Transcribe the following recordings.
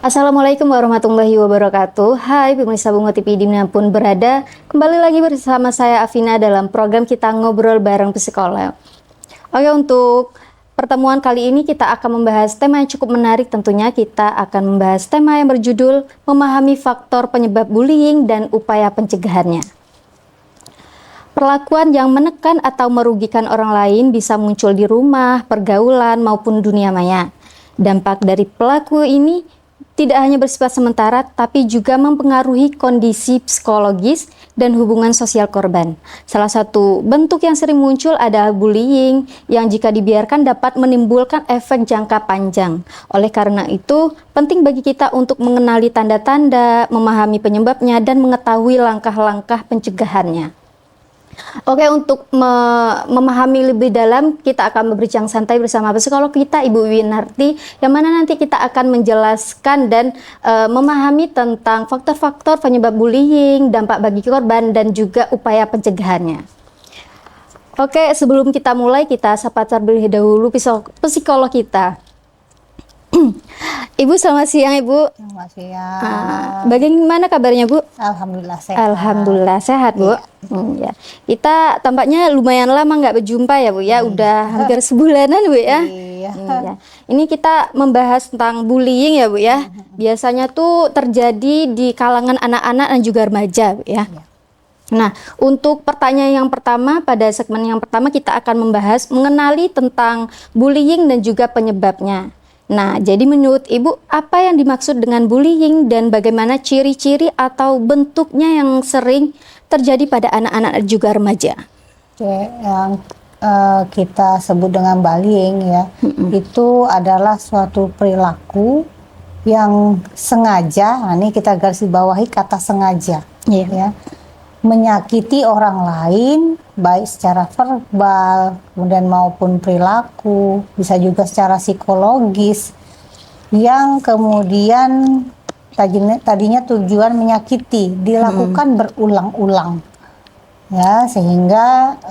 Assalamualaikum warahmatullahi wabarakatuh. Hai pemirsa Bungo TV dimanapun berada, kembali lagi bersama saya Afina dalam program kita ngobrol bareng psikolog. Oke, untuk pertemuan kali ini kita akan membahas tema yang cukup menarik. Tentunya kita akan membahas tema yang berjudul memahami faktor penyebab bullying dan upaya pencegahannya. Perlakuan yang menekan atau merugikan orang lain bisa muncul di rumah, pergaulan, maupun dunia maya. Dampak dari pelaku ini tidak hanya bersifat sementara, tapi juga mempengaruhi kondisi psikologis dan hubungan sosial korban. Salah satu bentuk yang sering muncul adalah bullying, yang jika dibiarkan dapat menimbulkan efek jangka panjang. Oleh karena itu, penting bagi kita untuk mengenali tanda-tanda, memahami penyebabnya, dan mengetahui langkah-langkah pencegahannya. Oke, untuk memahami lebih dalam, kita akan berbincang santai bersama psikolog kita, Ibu Winarti, yang mana nanti kita akan menjelaskan dan memahami tentang faktor-faktor penyebab bullying, dampak bagi korban, dan juga upaya pencegahannya. Oke, sebelum kita mulai, kita sapa terlebih dahulu psikolog kita. Ibu, selamat siang Ibu. Selamat siang. Bagaimana kabarnya Bu? Alhamdulillah sehat. Alhamdulillah sehat Bu. Ya. Kita tampaknya lumayan lama nggak berjumpa ya Bu ya. Udah hampir sebulanan Bu ya. Iya. Ini kita membahas tentang bullying ya Bu ya. Biasanya tuh terjadi di kalangan anak-anak dan juga remaja Bu ya. Nah, untuk pertanyaan yang pertama, pada segmen yang pertama kita akan membahas mengenali tentang bullying dan juga penyebabnya. Nah, jadi menurut Ibu, apa yang dimaksud dengan bullying dan bagaimana ciri-ciri atau bentuknya yang sering terjadi pada anak-anak dan juga remaja? Oke, yang kita sebut dengan bullying ya, itu adalah suatu perilaku yang sengaja, nah ini kita garis bawahi kata sengaja, ya, menyakiti orang lain, baik secara verbal, kemudian maupun perilaku, bisa juga secara psikologis, yang kemudian tadinya tujuan menyakiti, dilakukan berulang-ulang, ya, sehingga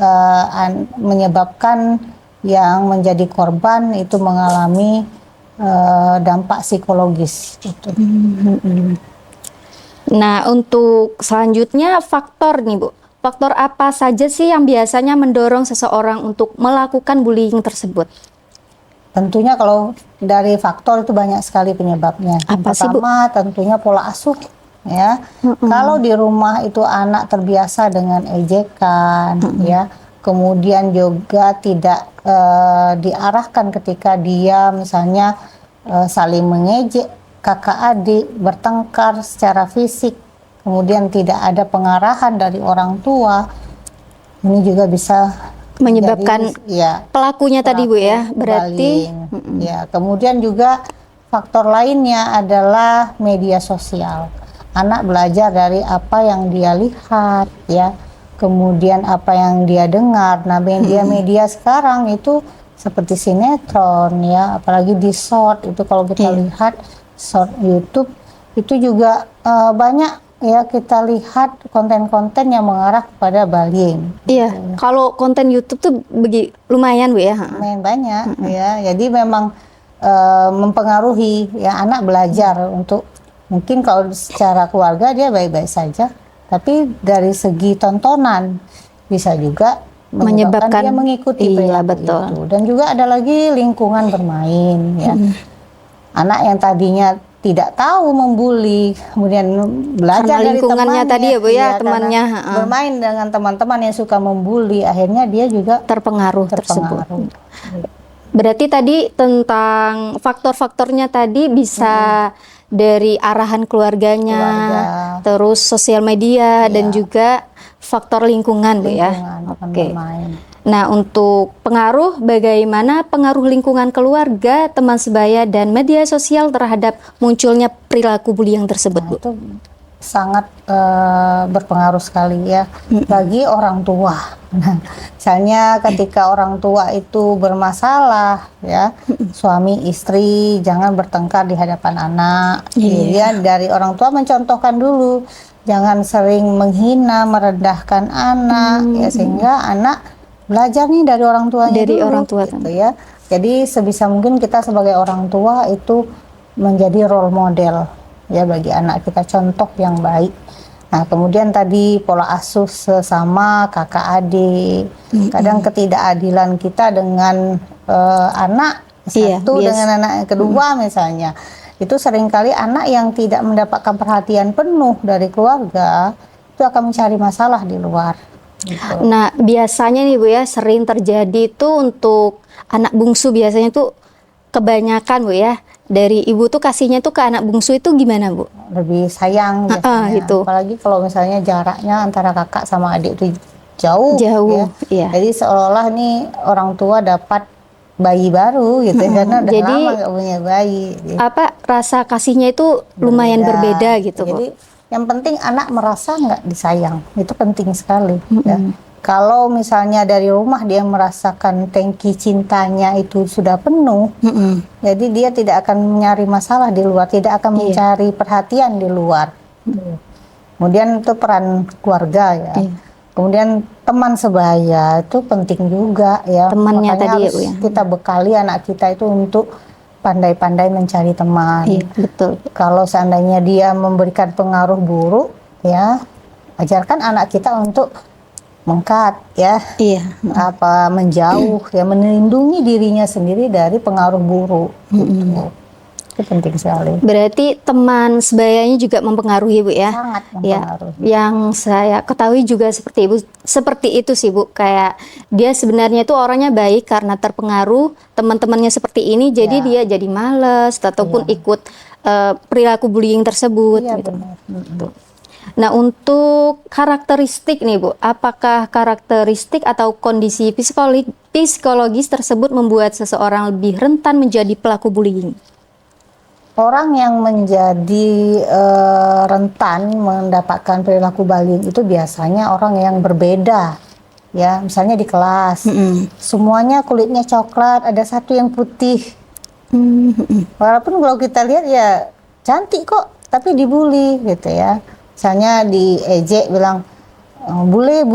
menyebabkan yang menjadi korban itu mengalami dampak psikologis. Gitu. Nah, untuk selanjutnya faktor nih Bu. Faktor apa saja sih yang biasanya mendorong seseorang untuk melakukan bullying tersebut? Tentunya kalau dari faktor itu banyak sekali penyebabnya. Apa sih Bu? Pertama tentunya pola asuh ya. Kalau di rumah itu anak terbiasa dengan ejekan ya. Kemudian juga tidak diarahkan ketika dia misalnya saling mengejek kakak adik, bertengkar secara fisik, kemudian tidak ada pengarahan dari orang tua, ini juga bisa menyebabkan pelakunya tadi Bu ya, berarti ya. Kemudian juga faktor lainnya adalah media sosial. Anak belajar dari apa yang dia lihat ya, kemudian apa yang dia dengar. Nah, media sekarang itu seperti sinetron ya, apalagi di short itu kalau kita lihat short YouTube itu juga banyak ya, kita lihat konten-konten yang mengarah kepada bullying. Iya, kalau konten YouTube tuh lumayan Bu ya. Lumayan banyak ya. Jadi memang mempengaruhi ya, anak belajar untuk, mungkin kalau secara keluarga dia baik-baik saja, tapi dari segi tontonan bisa juga menyebabkan dia mengikuti perilaku itu. Dan juga ada lagi lingkungan bermain ya. Anak yang tadinya tidak tahu membuli, kemudian belajar karena dari lingkungannya temannya, tadi ya Bu ya, temannya bermain dengan teman-teman yang suka membuli, akhirnya dia juga terpengaruh. Tersebut. Berarti tadi tentang faktor-faktornya tadi bisa dari arahan keluarganya, terus sosial media dan juga faktor lingkungan Bu ya. Oke. Nah, untuk pengaruh, bagaimana pengaruh lingkungan keluarga, teman sebaya, dan media sosial terhadap munculnya perilaku bullying tersebut, Bu? Itu sangat berpengaruh sekali ya bagi orang tua. Misalnya ketika orang tua itu bermasalah ya, suami istri jangan bertengkar di hadapan anak. Kemudian dari orang tua mencontohkan dulu, jangan sering menghina, merendahkan anak ya, sehingga anak belajar nih dari orang tuanya Dari dulu, orang tua gitu ya. Jadi sebisa mungkin kita sebagai orang tua itu menjadi role model ya bagi anak kita, contoh yang baik. Nah, kemudian tadi pola asuh sesama kakak adik. Kadang ketidakadilan kita dengan anak Iya, satu dengan anak yang kedua misalnya. Itu seringkali anak yang tidak mendapatkan perhatian penuh dari keluarga itu akan mencari masalah di luar. Gitu. Nah, biasanya nih Bu ya, sering terjadi itu untuk anak bungsu, biasanya tuh kebanyakan Bu ya, dari ibu tuh kasihnya tuh ke anak bungsu itu gimana Bu? Lebih sayang biasanya. Gitu. Apalagi kalau misalnya jaraknya antara kakak sama adik itu jauh, Jauh, ya. iya. Jadi seolah-olah nih orang tua dapat bayi baru gitu ya, karena udah Jadi, lama nggak punya bayi. Gitu. Apa rasa kasihnya itu lumayan berbeda gitu Bu? Jadi yang penting anak merasa nggak disayang, itu penting sekali. Ya. Kalau misalnya dari rumah dia merasakan tangki cintanya itu sudah penuh, jadi dia tidak akan mencari masalah di luar, tidak akan mencari perhatian di luar. Kemudian itu peran keluarga ya. Kemudian teman sebaya itu penting juga ya. Temannya Makanya tadi ya, harus Bu ya. kita bekali anak kita itu untuk pandai-pandai mencari teman. Iya, betul. Kalau seandainya dia memberikan pengaruh buruk, ya ajarkan anak kita untuk mengkat, ya, apa menjauh, ya melindungi dirinya sendiri dari pengaruh buruk. Gitu. Itu penting sekali. Berarti teman sebayanya juga mempengaruhi Bu ya? Sangat Ya, mempengaruhi. yang saya ketahui juga seperti Ibu, seperti itu sih Bu, kayak dia sebenarnya itu orangnya baik karena terpengaruh teman-temannya seperti ini, jadi dia jadi males ataupun ikut perilaku bullying tersebut. Iya, Gitu. benar. Nah, untuk karakteristik nih Bu, apakah karakteristik atau kondisi psikologis tersebut membuat seseorang lebih rentan menjadi pelaku bullying? Orang yang menjadi rentan mendapatkan perilaku bullying itu biasanya orang yang berbeda, ya. Misalnya di kelas, semuanya kulitnya coklat, ada satu yang putih. Walaupun kalau kita lihat ya cantik kok, tapi dibully gitu ya. Misalnya diejek bilang bule,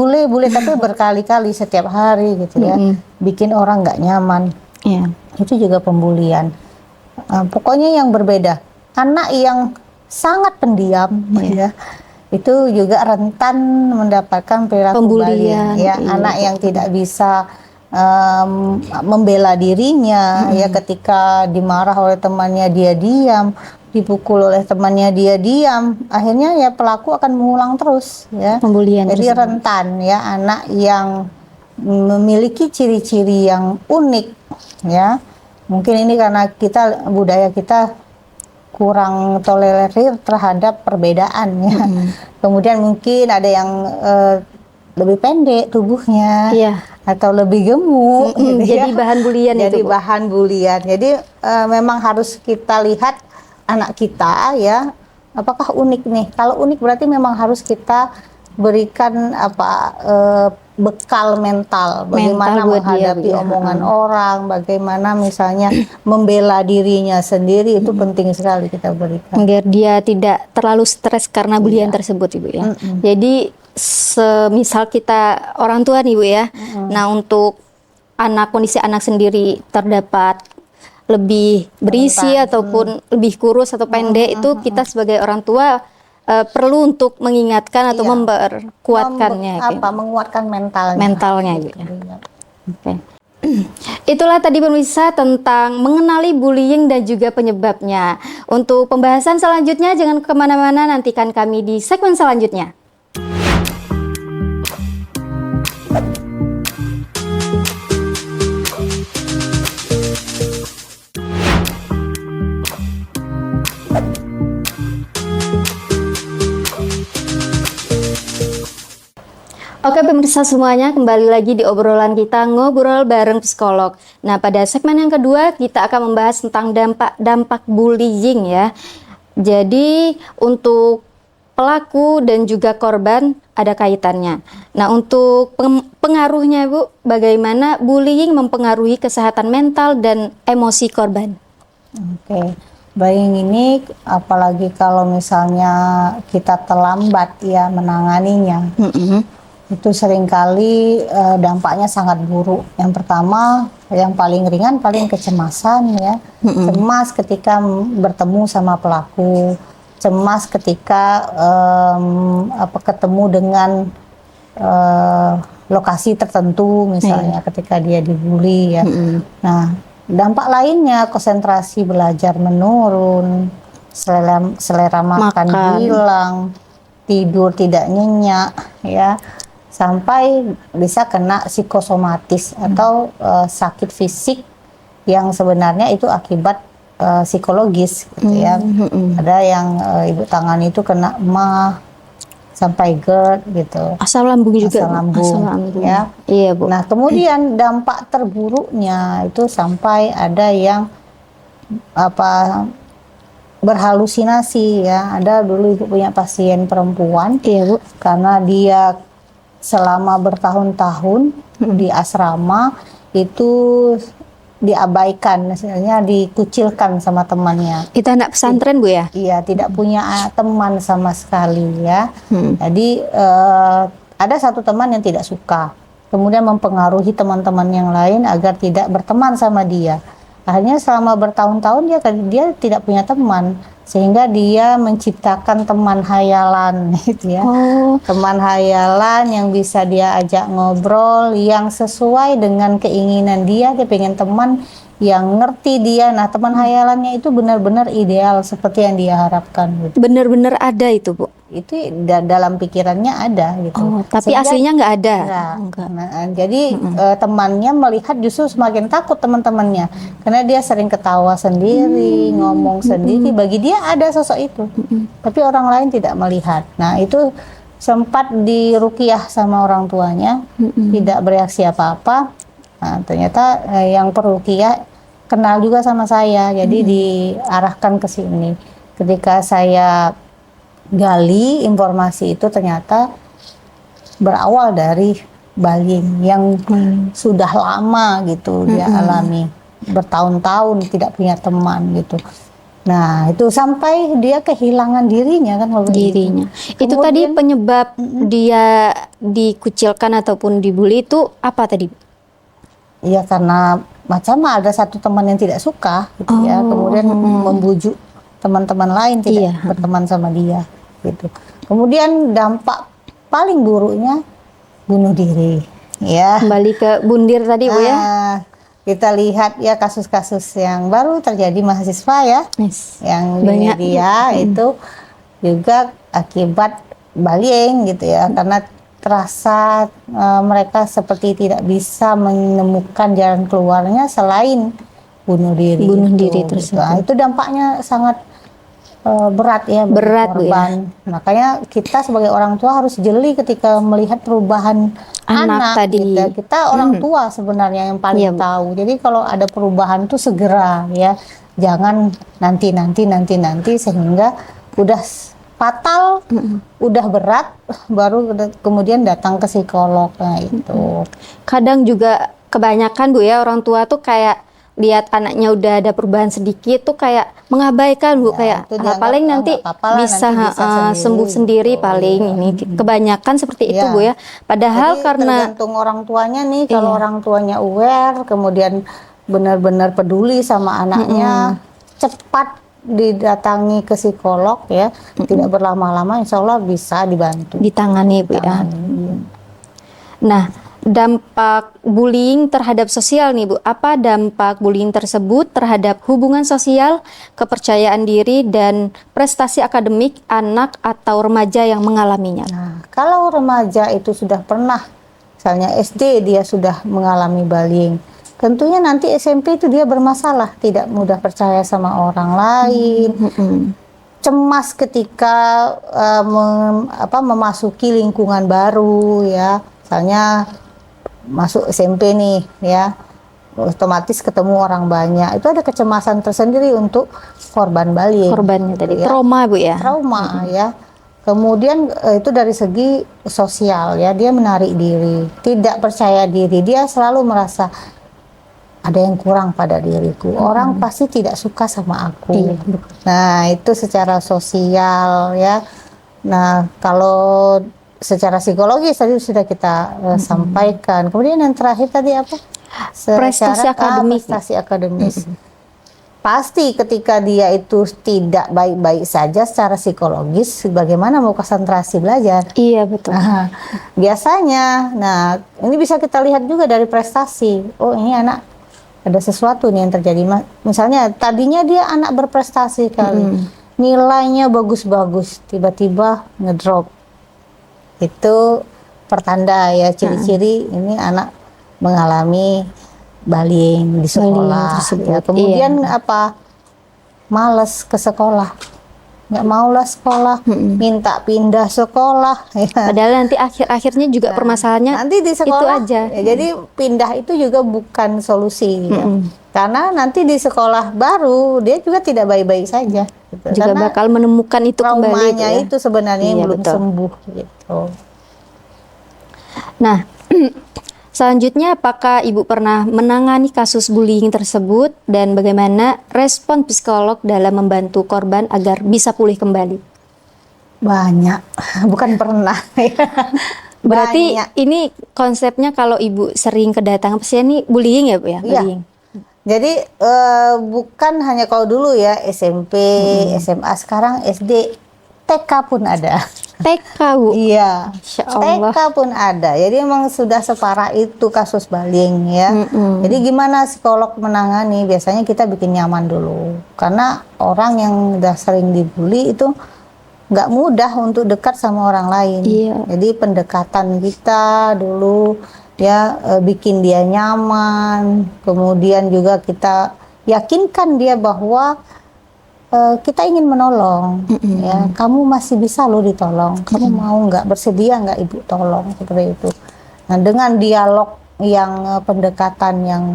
tapi berkali-kali setiap hari gitu ya, bikin orang nggak nyaman. Itu juga pembulian. Pokoknya yang berbeda. Anak yang sangat pendiam, ya, itu juga rentan mendapatkan perilaku Pembulian, bullying. Ya, anak yang tidak bisa membela dirinya, ya, ketika dimarah oleh temannya dia diam, dipukul oleh temannya dia diam, akhirnya ya pelaku akan mengulang terus, ya. Pembulian Jadi tersebut. rentan, ya, anak yang memiliki ciri-ciri yang unik, ya. Mungkin ini karena budaya kita kurang tolerir terhadap perbedaan, ya. Kemudian mungkin ada yang lebih pendek tubuhnya, atau lebih gemuk, gitu jadi ya. bahan bulian Jadi itu Bu. bahan bulian. Jadi memang harus kita lihat anak kita, ya, apakah unik nih. Kalau unik berarti memang harus kita berikan bekal mental, bagaimana menghadapi omongan orang, bagaimana misalnya membela dirinya sendiri, itu penting sekali kita berikan. Agar dia tidak terlalu stres karena bulian tersebut Ibu ya. Jadi semisal kita orang tua nih Bu ya, nah untuk kondisi anak sendiri terdapat lebih berisi ataupun lebih kurus atau pendek, itu kita sebagai orang tua perlu untuk mengingatkan atau memperkuatkannya, menguatkan mentalnya gitu ya. Itulah tadi pemirsa tentang mengenali bullying dan juga penyebabnya. Untuk pembahasan selanjutnya jangan kemana-mana, nantikan kami di segmen selanjutnya. Oke pemirsa semuanya, kembali lagi di obrolan kita ngobrol bareng psikolog. Nah, pada segmen yang kedua kita akan membahas tentang dampak bullying ya. Jadi untuk pelaku dan juga korban ada kaitannya. Nah, untuk pengaruhnya Bu, bagaimana bullying mempengaruhi kesehatan mental dan emosi korban? Oke. Bullying ini apalagi kalau misalnya kita terlambat ya menanganinya. itu seringkali dampaknya sangat buruk. Yang pertama, yang paling ringan paling kecemasan ya. Cemas ketika bertemu sama pelaku, cemas ketika ketemu dengan lokasi tertentu misalnya ketika dia dibully ya. Nah, dampak lainnya konsentrasi belajar menurun, selera makan hilang, tidur tidak nyenyak ya, sampai bisa kena psikosomatis atau sakit fisik yang sebenarnya itu akibat psikologis gitu ya. Ada yang ibu tangan itu kena emah sampai GERD gitu. Asam lambung juga. Asam lambung, ya. Iya, Bu. Nah, kemudian dampak terburuknya itu sampai ada yang berhalusinasi ya. Ada dulu ibu punya pasien perempuan, iya, Bu, karena dia selama bertahun-tahun di asrama itu diabaikan, misalnya dikucilkan sama temannya. Itu anak pesantren, Bu ya? Iya, tidak punya teman sama sekali ya. Jadi ada satu teman yang tidak suka, kemudian mempengaruhi teman-teman yang lain agar tidak berteman sama dia. Akhirnya selama bertahun-tahun dia tidak punya teman, sehingga dia menciptakan teman hayalan gitu ya. Teman hayalan yang bisa dia ajak ngobrol, yang sesuai dengan keinginan dia pengen teman yang ngerti dia. Nah, teman hayalannya itu benar-benar ideal seperti yang dia harapkan gitu. Benar-benar ada itu, Bu? Itu dalam pikirannya ada gitu. Tapi sehingga aslinya nggak ada? Enggak. Nah, jadi temannya melihat justru semakin takut teman-temannya, karena dia sering ketawa sendiri, ngomong sendiri. Bagi dia ada sosok itu, tapi orang lain tidak melihat. Nah, itu sempat diruqyah sama orang tuanya, tidak bereaksi apa-apa. Nah, ternyata yang peruqyah kenal juga sama saya, jadi diarahkan ke sini. Ketika saya gali informasi itu, ternyata berawal dari bullying yang sudah lama gitu dia alami, bertahun-tahun tidak punya teman gitu. Nah, itu sampai dia kehilangan dirinya kan, dirinya. Itu tadi penyebab dia dikucilkan ataupun dibully itu apa tadi? Iya, karena macam ada satu teman yang tidak suka gitu ya, kemudian membujuk teman-teman lain tidak berteman sama dia gitu. Kemudian dampak paling buruknya bunuh diri ya. Kembali ke bundir tadi, Bu ya. Kita lihat ya kasus-kasus yang baru terjadi mahasiswa ya, yang di media itu juga akibat bullying gitu ya, karena terasa mereka seperti tidak bisa menemukan jalan keluarnya selain bunuh diri. Bunuh diri tersebut. Nah, itu dampaknya sangat berat ya, berat korban. Ya. Makanya kita sebagai orang tua harus jeli ketika melihat perubahan anak tadi. Kita orang tua sebenarnya yang paling tahu. Jadi kalau ada perubahan tuh segera ya, jangan nanti sehingga udah fatal, udah berat, baru kemudian datang ke psikolog. Nah, itu. Kadang juga kebanyakan, Bu ya, orang tua tuh kayak lihat anaknya udah ada perubahan sedikit tuh kayak mengabaikan, Bu, kayak paling nanti bisa sembuh sendiri paling. Ini kebanyakan seperti itu, Bu ya. Padahal jadi, karena tergantung orang tuanya nih, kalau orang tuanya aware, kemudian benar-benar peduli sama anaknya, cepat didatangi ke psikolog ya, tidak berlama-lama, insya Allah bisa dibantu, ditangani, Bu ya. Nah, dampak bullying terhadap sosial nih, Bu. Apa dampak bullying tersebut terhadap hubungan sosial, kepercayaan diri, dan prestasi akademik anak atau remaja yang mengalaminya? Nah, kalau remaja itu sudah pernah, misalnya SD dia sudah mengalami bullying, tentunya nanti SMP itu dia bermasalah, tidak mudah percaya sama orang lain, cemas ketika memasuki lingkungan baru ya, misalnya masuk SMP nih ya, otomatis ketemu orang banyak, itu ada kecemasan tersendiri untuk korban bullying. Korbannya tadi ya. Trauma, Bu ya. Trauma ya. Kemudian itu dari segi sosial ya, dia menarik diri, tidak percaya diri, dia selalu merasa ada yang kurang pada diriku, orang pasti tidak suka sama aku. Nah, itu secara sosial ya. Nah, kalau secara psikologis tadi sudah kita sampaikan. Kemudian yang terakhir tadi apa? Prestasi akademik. Prestasi akademis. Pasti ketika dia itu tidak baik-baik saja secara psikologis, bagaimana mau konsentrasi belajar? Iya, betul. Nah, biasanya, nah ini bisa kita lihat juga dari prestasi. Oh, ini anak ada sesuatu nih yang terjadi. Misalnya tadinya dia anak berprestasi kali, nilainya bagus-bagus, tiba-tiba ngedrop. Itu pertanda ya, ciri-ciri ini anak mengalami bullying di sekolah. Ya, kemudian apa? Males ke sekolah, nggak maulah sekolah, minta pindah sekolah. Ya. Padahal nanti akhirnya juga permasalahannya nanti di sekolah itu aja. Ya, jadi pindah itu juga bukan solusi. Ya. Karena nanti di sekolah baru dia juga tidak baik-baik saja. Gitu. Juga karena bakal menemukan itu kembali. Traumanya itu sebenarnya yang belum betul. sembuh. Gitu. Nah, selanjutnya, apakah Ibu pernah menangani kasus bullying tersebut dan bagaimana respon psikolog dalam membantu korban agar bisa pulih kembali? Banyak, bukan pernah. Berarti Banyak. ini konsepnya kalau Ibu sering kedatangan pasien ini bullying ya Bu ya? Iya. Bullying. Jadi bukan hanya kalau dulu ya SMP, SMA, sekarang SD, TK pun ada. TK Bu? Iya, Masya Allah. TK pun ada. Jadi emang sudah separah itu kasus bullying ya. Jadi gimana psikolog menangani? Biasanya kita bikin nyaman dulu. Karena orang yang udah sering dibully itu nggak mudah untuk dekat sama orang lain. Iya. Jadi pendekatan kita dulu ya bikin dia nyaman. Kemudian juga kita yakinkan dia bahwa kita ingin menolong, ya kamu masih bisa loh ditolong, kamu mau nggak, bersedia nggak ibu tolong, seperti itu. Nah dengan dialog yang pendekatan yang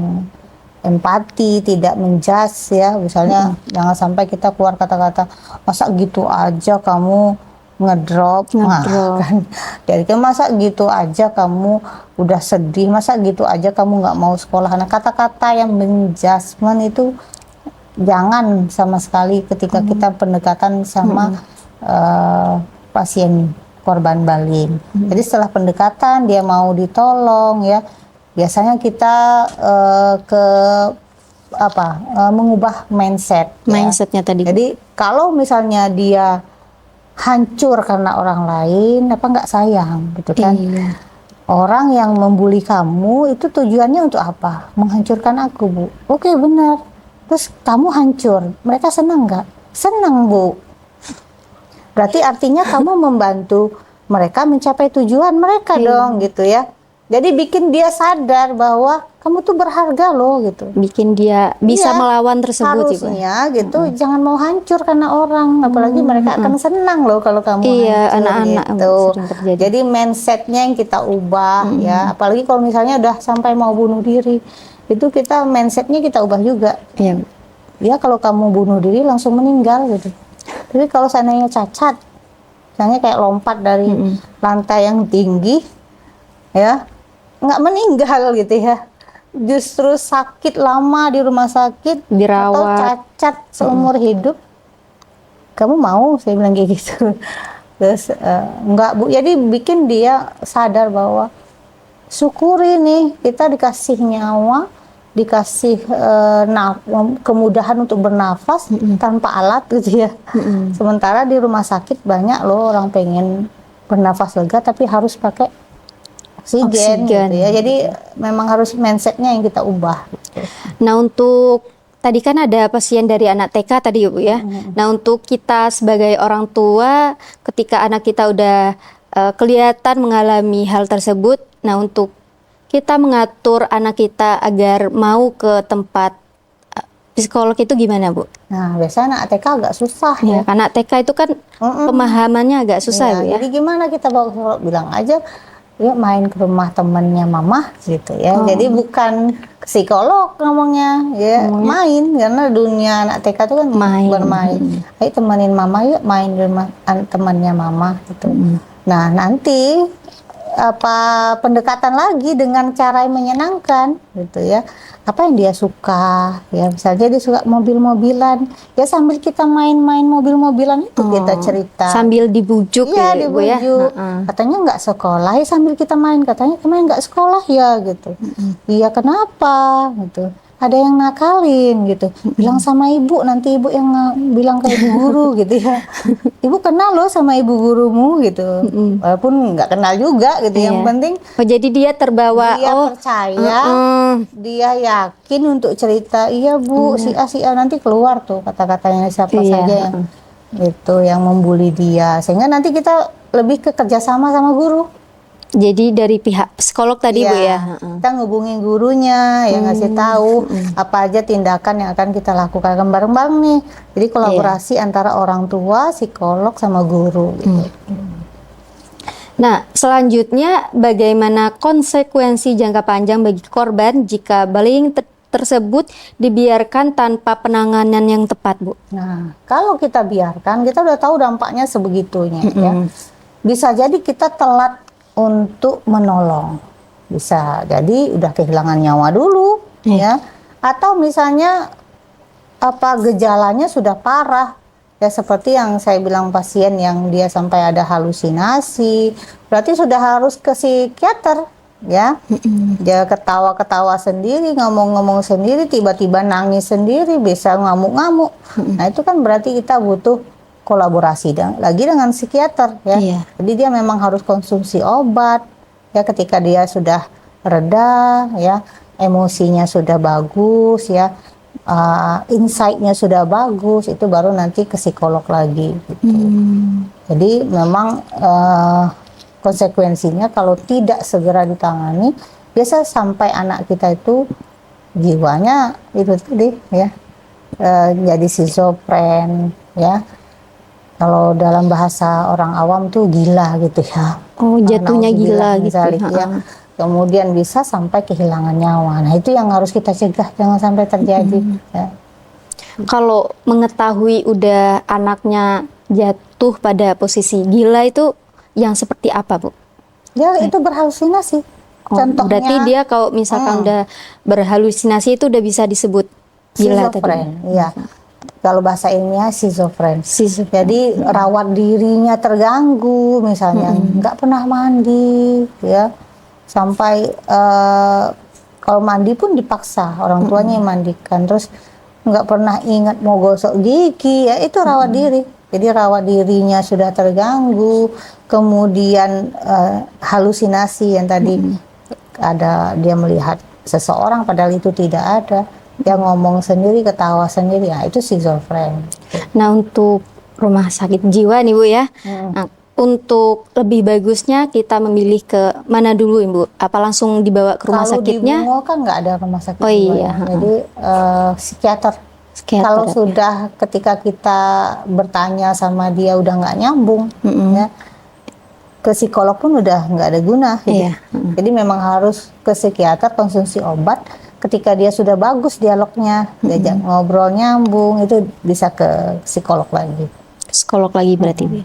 empati, tidak menjudge ya, misalnya jangan sampai kita keluar kata-kata masa gitu aja kamu ngedrop, nah, kan dari itu masa gitu aja kamu udah sedih, masa gitu aja kamu nggak mau sekolah. Nah kata-kata yang menjudgment itu jangan sama sekali ketika kita pendekatan sama pasien korban bullying. Jadi setelah pendekatan dia mau ditolong ya, biasanya kita mengubah mindset. Mindsetnya tadi. Jadi kalau misalnya dia hancur karena orang lain, apa nggak sayang, gitu kan? Iya. Orang yang membuli kamu itu tujuannya untuk apa? Menghancurkan aku, Bu. Oke, benar. Terus kamu hancur, mereka senang nggak? Senang, Bu. Berarti artinya kamu membantu mereka mencapai tujuan mereka dong, gitu ya. Jadi bikin dia sadar bahwa kamu tuh berharga loh, gitu. Bikin dia bisa melawan tersebut. Harusnya gitu, jangan mau hancur karena orang. Apalagi mereka akan senang loh kalau kamu Iya, hancur, anak-anak gitu. sering terjadi. Jadi mindsetnya yang kita ubah ya. Apalagi kalau misalnya udah sampai mau bunuh diri, itu kita mindsetnya kita ubah juga. Iya. Ya kalau kamu bunuh diri langsung meninggal gitu. Tapi kalau seandainya cacat, misalnya kayak lompat dari lantai yang tinggi, ya nggak meninggal gitu ya. Justru sakit lama di rumah sakit, dirawat, atau cacat seumur hidup. Kamu mau? Saya bilang kayak gitu. Terus enggak, Bu. Jadi bikin dia sadar bahwa syukuri nih kita dikasih nyawa, dikasih kemudahan untuk bernafas tanpa alat gitu ya. Sementara di rumah sakit banyak loh orang pengen bernafas lega tapi harus pakai oksigen. Gitu ya. Jadi memang harus mindsetnya yang kita ubah. Gitu. Nah untuk tadi kan ada pasien dari anak TK tadi ya Bu ya. Nah untuk kita sebagai orang tua ketika anak kita udah kelihatan mengalami hal tersebut, nah untuk kita mengatur anak kita agar mau ke tempat psikolog itu gimana Bu? Nah biasanya anak TK agak susah ya. Anak TK itu kan pemahamannya agak susah Bu ya. Jadi gimana kita bawa psikolog, bilang aja yuk main ke rumah temannya mama gitu ya. Jadi bukan psikolog ngomongnya ya, main, karena dunia anak TK itu kan bermain. Ayo temenin mama yuk main di rumah temannya mama gitu. Nah nanti pendekatan lagi dengan cara yang menyenangkan gitu ya. Apa yang dia suka ya, misalnya dia suka mobil-mobilan ya, sambil kita main-main mobil-mobilan itu kita cerita sambil dibujuk iya, ya, Bu ya. dibujuk. Katanya nggak sekolah ya, sambil kita main, katanya kemarin nggak sekolah ya gitu. Iya, kenapa gitu, ada yang nakalin gitu, bilang sama ibu, nanti ibu yang bilang ke ibu guru gitu ya. Ibu kenal loh sama ibu gurumu gitu, walaupun nggak kenal juga gitu. Yang Iya. penting Oh, jadi dia terbawa, dia percaya, dia yakin untuk cerita. Iya Bu, si A nanti keluar tuh kata-katanya siapa Iya, saja yang itu yang membuli dia, sehingga nanti kita lebih ke kerjasama sama guru. jadi dari pihak psikolog tadi, Bu ya. Kita ngubungin gurunya, yang ngasih tahu apa aja tindakan yang akan kita lakukan bareng-bareng nih. Jadi kolaborasi antara orang tua, psikolog, sama guru gitu. Nah, selanjutnya bagaimana konsekuensi jangka panjang bagi korban jika bullying tersebut dibiarkan tanpa penanganan yang tepat, Bu? Nah, kalau kita biarkan, kita udah tahu dampaknya sebegitunya ya. Bisa jadi kita telat untuk menolong. Bisa jadi udah kehilangan nyawa dulu ya. Atau misalnya gejalanya sudah parah. Ya seperti yang saya bilang, pasien yang dia sampai ada halusinasi, berarti sudah harus ke psikiater ya. Dia ketawa-ketawa sendiri, ngomong-ngomong sendiri, tiba-tiba nangis sendiri, bisa ngamuk-ngamuk. Nah, itu kan berarti kita butuh kolaborasi lagi dengan psikiater ya. Jadi dia memang harus konsumsi obat ya, ketika dia sudah reda ya, emosinya sudah bagus ya, insight-nya sudah bagus, itu baru nanti ke psikolog lagi gitu. Jadi memang konsekuensinya kalau tidak segera ditangani, biasa sampai anak kita itu jiwanya itu tadi ya, jadi schizofren ya. Kalau dalam bahasa orang awam tuh gila gitu ya. Oh, jatuhnya gila gitu. Ya. Kemudian bisa sampai kehilangan nyawa. Nah, itu yang harus kita cegah, jangan sampai terjadi. Ya. Kalau mengetahui udah anaknya jatuh pada posisi gila itu yang seperti apa, Bu? Ya, itu berhalusinasi. Contohnya, berarti dia kalau misalkan udah berhalusinasi itu udah bisa disebut gila tadi. Iya. Kalau bahasa ilmiah schizofren. Jadi rawat dirinya terganggu, misalnya nggak pernah mandi, ya, sampai kalau mandi pun dipaksa orang tuanya yang mandikan, terus nggak pernah ingat mau gosok gigi, ya itu rawat diri. Jadi rawat dirinya sudah terganggu, kemudian halusinasi yang tadi ada, dia melihat seseorang padahal itu tidak ada. Dia ngomong sendiri, ketawa sendiri, ya itu schizofren. Nah, untuk rumah sakit jiwa nih, Bu ya, nah, untuk lebih bagusnya kita memilih ke mana dulu, Ibu? Apa langsung dibawa ke rumah sakitnya? Kalau di Bungo kan nggak ada rumah sakit jiwa. Iya. Jadi psikiater. Kalau sudah ketika kita bertanya sama dia udah nggak nyambung, ya, ke psikolog pun udah nggak ada guna. Gitu. Jadi memang harus ke psikiater, konsumsi obat. Ketika dia sudah bagus dialognya, diajak ngobrol nyambung, itu bisa ke psikolog lagi. Psikolog lagi berarti.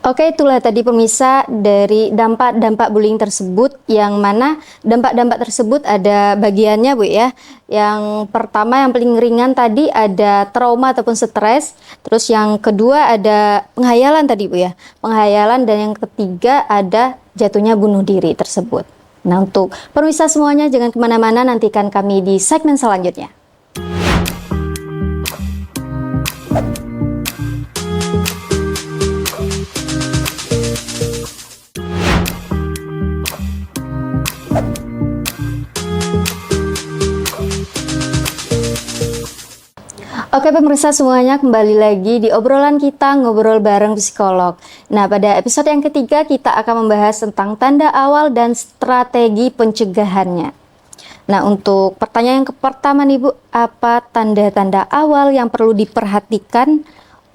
Oke, itulah tadi pemirsa dari dampak-dampak bullying tersebut, yang mana dampak-dampak tersebut ada bagiannya, Bu ya. Yang pertama, yang paling ringan tadi ada trauma ataupun stres. Terus yang kedua ada penghayalan tadi, Bu ya. Penghayalan, dan yang ketiga ada jatuhnya bunuh diri tersebut. Nah, untuk pemirsa semuanya jangan kemana-mana, nantikan kami di segmen selanjutnya. Oke pemirsa semuanya, kembali lagi di obrolan kita ngobrol bareng psikolog. Nah, pada episode yang ketiga kita akan membahas tentang tanda awal dan strategi pencegahannya. Nah, untuk pertanyaan yang pertama nih Bu, apa tanda-tanda awal yang perlu diperhatikan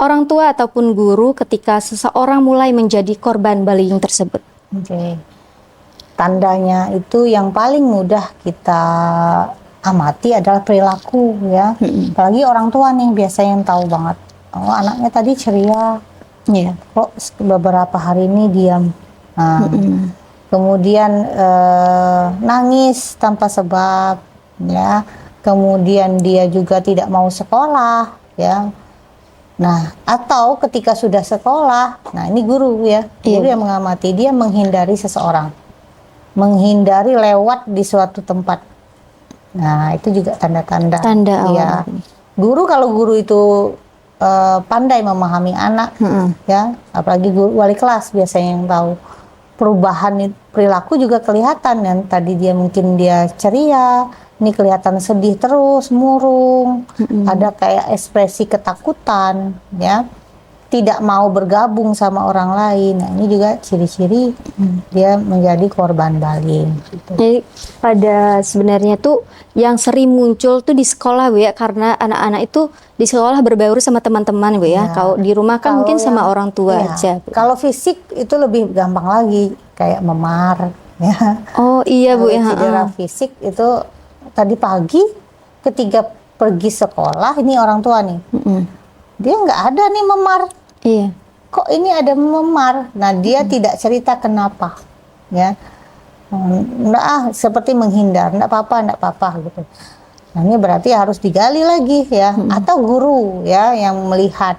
orang tua ataupun guru ketika seseorang mulai menjadi korban bullying tersebut? Oke. Tandanya itu yang paling mudah kita amati adalah perilaku ya. Apalagi orang tua nih biasanya yang tahu banget. Oh, anaknya tadi ceria, Iya. Kok beberapa hari ini diam. Nah, kemudian nangis tanpa sebab, ya. Kemudian dia juga tidak mau sekolah, ya. Nah, atau ketika sudah sekolah, nah ini guru ya, guru yang mengamati, dia menghindari seseorang, menghindari lewat di suatu tempat. Nah, itu juga tanda-tanda. Tanda Ya. awal. Guru, kalau guru itu pandai memahami anak, ya, apalagi guru wali kelas biasanya yang tahu perubahan perilaku juga kelihatan. Yang tadi dia mungkin dia ceria, ini kelihatan sedih terus, murung, ada kayak ekspresi ketakutan, ya, tidak mau bergabung sama orang lain. Nah, ini juga ciri-ciri dia menjadi korban bullying. Gitu. Jadi pada sebenarnya tuh yang sering muncul tuh di sekolah Bu ya, karena anak-anak itu di sekolah berbaur sama teman-teman Bu ya. Ya. Kalau di rumah kan mungkin sama orang tua ya, aja Bu. Kalau fisik itu lebih gampang lagi, kayak memar, ya. Oh iya Bu ya. Cedera fisik itu tadi pagi ketika pergi sekolah, ini orang tua nih, dia nggak ada nih memar. Iya. Kok ini ada memar? Nah, dia tidak cerita kenapa, ya. Nggak, seperti menghindar, nggak apa-apa gitu. Nah, ini berarti harus digali lagi ya, atau guru ya yang melihat.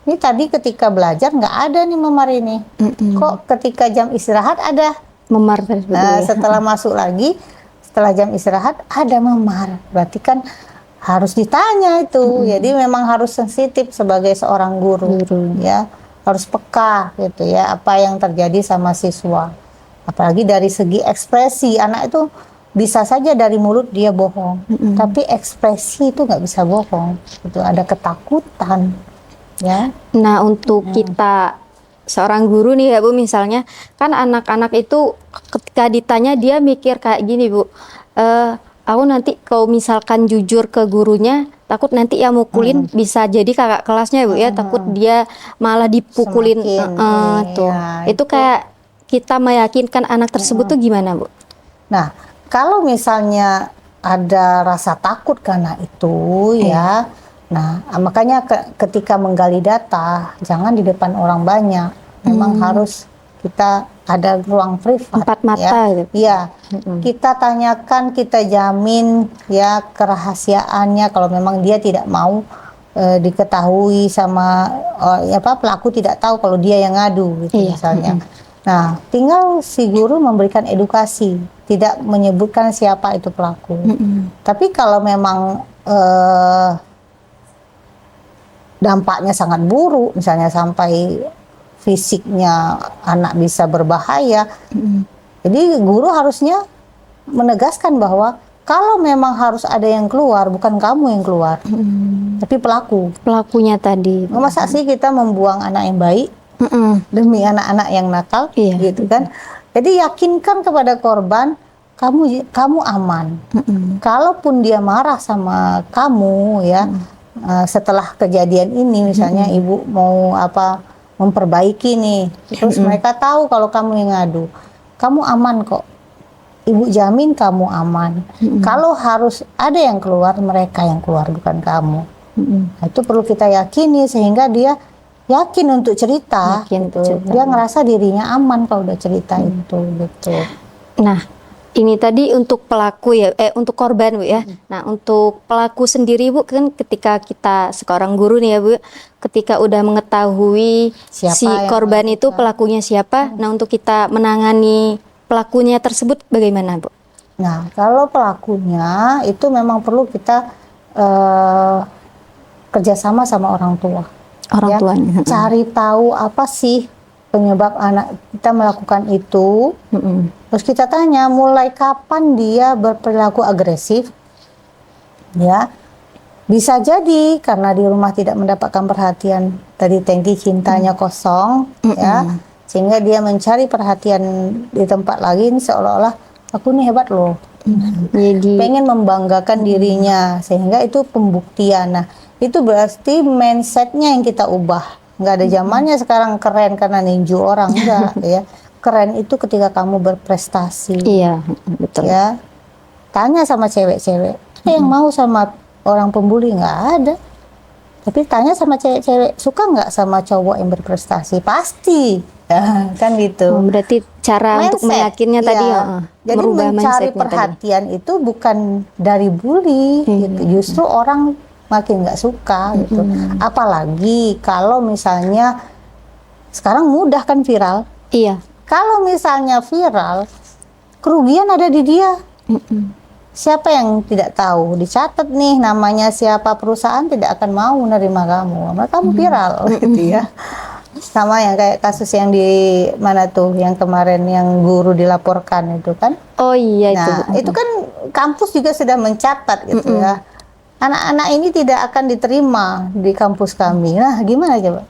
Ini tadi ketika belajar nggak ada nih memar ini. Kok ketika jam istirahat ada? Memar tersebut. Nah, ya. setelah masuk lagi, setelah jam istirahat ada memar. Berarti kan harus ditanya itu. Jadi memang harus sensitif sebagai seorang guru. Ya, harus peka gitu ya apa yang terjadi sama siswa. Apalagi dari segi ekspresi, anak itu bisa saja dari mulut dia bohong, tapi ekspresi itu nggak bisa bohong. Itu ada ketakutan, ya. Nah, untuk kita seorang guru nih ya Bu, misalnya kan anak-anak itu ketika ditanya dia mikir kayak gini Bu, aku nanti kalau misalkan jujur ke gurunya takut nanti ya mukulin, bisa jadi kakak kelasnya Bu ya, takut dia malah dipukulin. Tuh. Ya, Itu kayak kita meyakinkan anak tersebut tuh gimana Bu? Nah, kalau misalnya ada rasa takut karena itu, ya, nah makanya ketika menggali data jangan di depan orang banyak. Memang harus kita ada ruang privat, Empat mata ya. gitu. Iya, kita tanyakan, kita jamin ya kerahasiaannya. Kalau memang dia tidak mau diketahui sama pelaku, tidak tahu kalau dia yang ngadu gitu misalnya. Nah, tinggal si guru memberikan edukasi, tidak menyebutkan siapa itu pelaku. Tapi kalau memang dampaknya sangat buruk, misalnya sampai fisiknya anak bisa berbahaya, jadi guru harusnya menegaskan bahwa kalau memang harus ada yang keluar, bukan kamu yang keluar, tapi pelaku. Pelakunya tadi. Masa sih kita membuang anak yang baik demi anak-anak yang nakal, gitu kan? Jadi yakinkan kepada korban, kamu aman. Kalaupun dia marah sama kamu, ya, setelah kejadian ini, misalnya ibu mau memperbaiki nih, terus mereka tahu kalau kamu yang ngadu, kamu aman kok. Ibu jamin kamu aman. Kalau harus ada yang keluar, mereka yang keluar, bukan kamu. Nah, itu perlu kita yakini sehingga dia yakin untuk cerita. Gitu. Dia ngerasa dirinya aman kalau udah cerita itu. Gitu. Nah, ini tadi untuk pelaku ya, untuk korban Bu ya. Nah, untuk pelaku sendiri Bu, kan ketika kita seorang guru nih ya Bu, ketika udah mengetahui si korban itu pelakunya siapa, nah untuk kita menangani pelakunya tersebut bagaimana Bu? Nah, kalau pelakunya itu memang perlu kita kerjasama sama orang tua. Orang tuanya. Cari tahu apa sih penyebab anak kita melakukan itu. Terus kita tanya mulai kapan dia berperilaku agresif, ya. Bisa jadi karena di rumah tidak mendapatkan perhatian, tadi tangki cintanya kosong, ya, sehingga dia mencari perhatian di tempat lain seolah-olah aku nih hebat loh. Jadi Pengen membanggakan dirinya, sehingga itu pembuktian. Nah, itu berarti mindsetnya yang kita ubah. Nggak ada zamannya sekarang keren karena ninju orang, enggak ya. Keren itu ketika kamu berprestasi. iya, betul. Ya. Tanya sama cewek-cewek, yang mau sama orang pembuli? Nggak ada. Tapi tanya sama cewek-cewek, suka nggak sama cowok yang berprestasi? Pasti. Kan gitu. Berarti cara untuk Mindset, meyakinnya tadi iya. Jadi merubah mencari mindsetnya tadi. perhatian itu bukan dari bully gitu. Justru orang makin nggak suka gitu. Apalagi kalau misalnya sekarang mudah kan viral. Iya. Kalau misalnya viral, kerugian ada di dia. Siapa yang tidak tahu? Dicatat nih namanya siapa, perusahaan tidak akan mau menerima kamu. Karena kamu viral gitu ya. Sama yang kayak kasus yang di mana tuh yang kemarin yang guru dilaporkan itu kan. Oh iya itu. Nah, itu kan kampus juga sudah mencatat gitu ya. Anak-anak ini tidak akan diterima di kampus kami. Nah, gimana coba?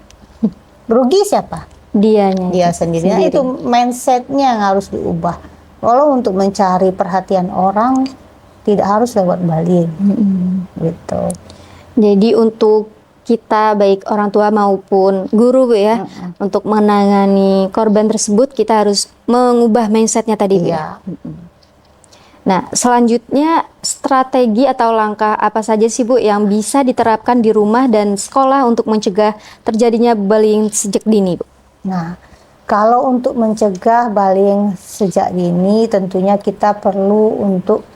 Rugi siapa? Dianya. Dia sendiri. Nah, itu mindsetnya yang harus diubah. Kalau untuk mencari perhatian orang tidak harus lewat bullying, gitu. Jadi untuk kita baik orang tua maupun guru Bu ya, untuk menangani korban tersebut kita harus mengubah mindsetnya tadi Bu ya. Nah, selanjutnya strategi atau langkah apa saja sih Bu yang bisa diterapkan di rumah dan sekolah untuk mencegah terjadinya bullying sejak dini Bu? Nah, kalau untuk mencegah bullying sejak dini tentunya kita perlu untuk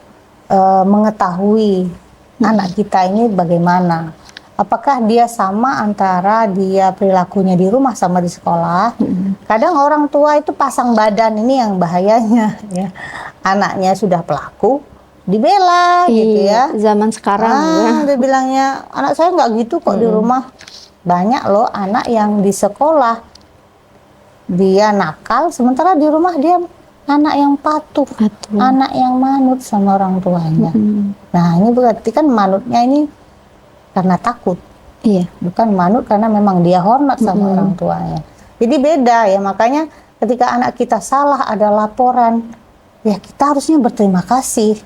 mengetahui anak kita ini bagaimana. Apakah dia sama antara dia perilakunya di rumah sama di sekolah? Kadang orang tua itu pasang badan, ini yang bahayanya ya. Anaknya sudah pelaku, dibela gitu ya. Zaman sekarang dia bilangnya anak saya nggak gitu kok di rumah. Banyak loh anak yang di sekolah dia nakal, sementara di rumah dia anak yang patuh, anak yang manut sama orang tuanya. Nah, ini berarti kan manutnya ini karena takut. Iya. Bukan manut karena memang dia hormat sama orang tuanya. Jadi beda ya, makanya ketika anak kita salah ada laporan, ya kita harusnya berterima kasih.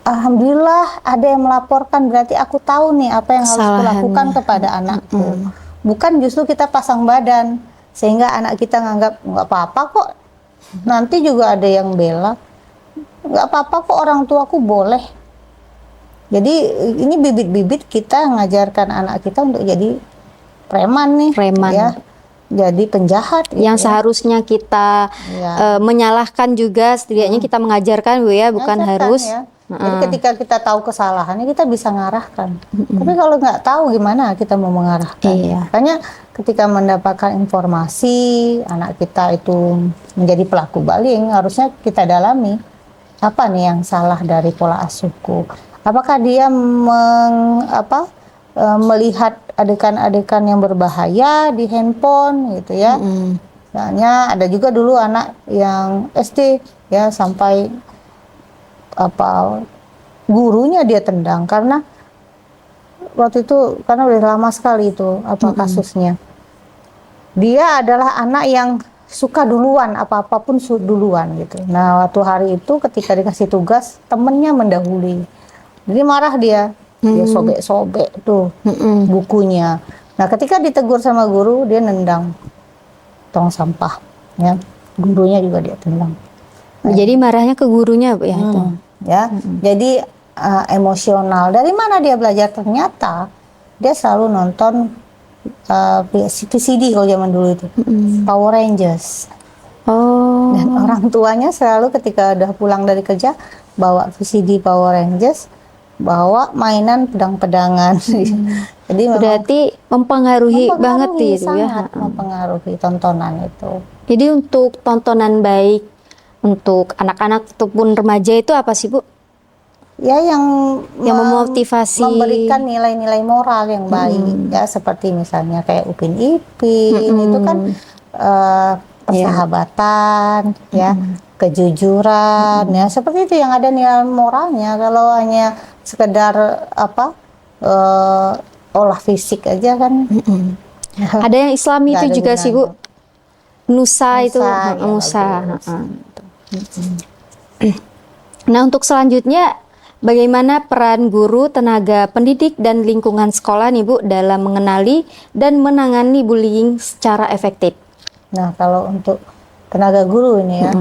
Alhamdulillah ada yang melaporkan, berarti aku tahu nih apa yang harus kulakukan kepada anakku. Bukan justru kita pasang badan, sehingga anak kita nganggap nggak apa-apa kok. Nanti juga ada yang bela, nggak apa-apa kok orang tuaku boleh. Jadi ini bibit-bibit kita ngajarkan anak kita untuk jadi preman nih, ya, jadi penjahat. Yang seharusnya kita menyalahkan juga, setidaknya kita mengajarkan Bu ya, bukan harus. Ya. Jadi ketika kita tahu kesalahannya kita bisa ngarahkan. Tapi kalau nggak tahu gimana kita mau mengarahkan? Makanya ketika mendapatkan informasi anak kita itu menjadi pelaku bullying, harusnya kita dalami apa nih yang salah dari pola asuhku. Apakah dia melihat adegan-adegan yang berbahaya di handphone gitu ya? Misalnya ada juga dulu anak yang SD ya sampai gurunya dia tendang karena waktu itu karena udah lama sekali itu kasusnya. Dia adalah anak yang suka duluan, apapun duluan gitu. Nah, waktu hari itu ketika dikasih tugas, temennya mendahului. Jadi marah dia sobek-sobek tuh bukunya. Nah, ketika ditegur sama guru, dia nendang tong sampah, ya. Gurunya juga dia tendang. Jadi marahnya ke gurunya Bu ya? Jadi emosional. Dari mana dia belajar? Ternyata dia selalu nonton VCD kalau zaman dulu itu, Power Rangers. Dan orang tuanya selalu ketika udah pulang dari kerja bawa VCD Power Rangers, bawa mainan pedang-pedangan. Jadi berarti mempengaruhi banget itu ya. Mempengaruhi tontonan itu. Jadi untuk tontonan baik untuk anak-anak ataupun remaja itu apa sih Bu? Ya yang memotivasi, memberikan nilai-nilai moral yang baik ya, seperti misalnya kayak Upin Ipin itu kan persahabatan ya, kejujuran ya, seperti itu yang ada nilai moralnya. Kalau hanya sekedar olah fisik aja kan. Ada yang Islami itu juga sih Bu, Nusa itu Nusa. Nah, untuk selanjutnya bagaimana peran guru, tenaga pendidik, dan lingkungan sekolah nih Bu dalam mengenali dan menangani bullying secara efektif? Nah, kalau untuk tenaga guru ini ya,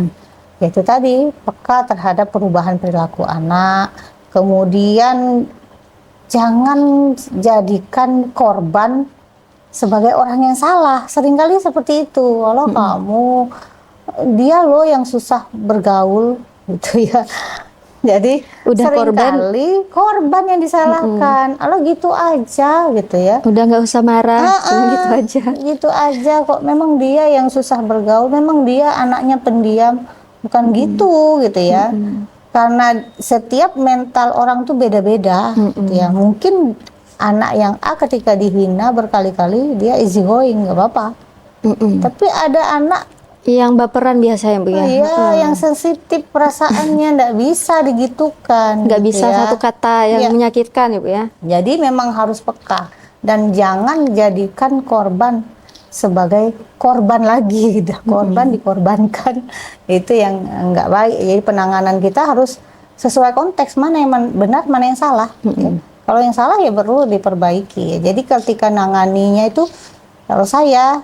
yaitu tadi peka terhadap perubahan perilaku anak, kemudian jangan jadikan korban sebagai orang yang salah. Seringkali seperti itu. Kalau kamu, dia loh yang susah bergaul gitu ya. Jadi Udah seringkali korban yang disalahkan. Kalau gitu aja gitu ya. Udah nggak usah marah, cuma gitu aja. Gitu aja kok. Memang dia yang susah bergaul. Memang dia anaknya pendiam. Bukan gitu ya. Karena setiap mental orang tuh beda-beda. Gitu ya. Mungkin anak yang A ketika dihina berkali-kali dia easy going, nggak apa-apa. Tapi ada anak Yang baperan biasanya Bu ya. iya, yang sensitif perasaannya nggak bisa digitukan. Nggak gitu bisa ya. satu kata yang Iya. menyakitkan ya Bu ya. Jadi memang harus peka dan jangan jadikan korban sebagai korban lagi, gitu. Korban dikorbankan itu yang nggak baik. Jadi penanganan kita harus sesuai konteks, mana yang benar, mana yang salah. Ya. Kalau yang salah ya perlu diperbaiki. Ya. Jadi ketika nanganinya itu, kalau saya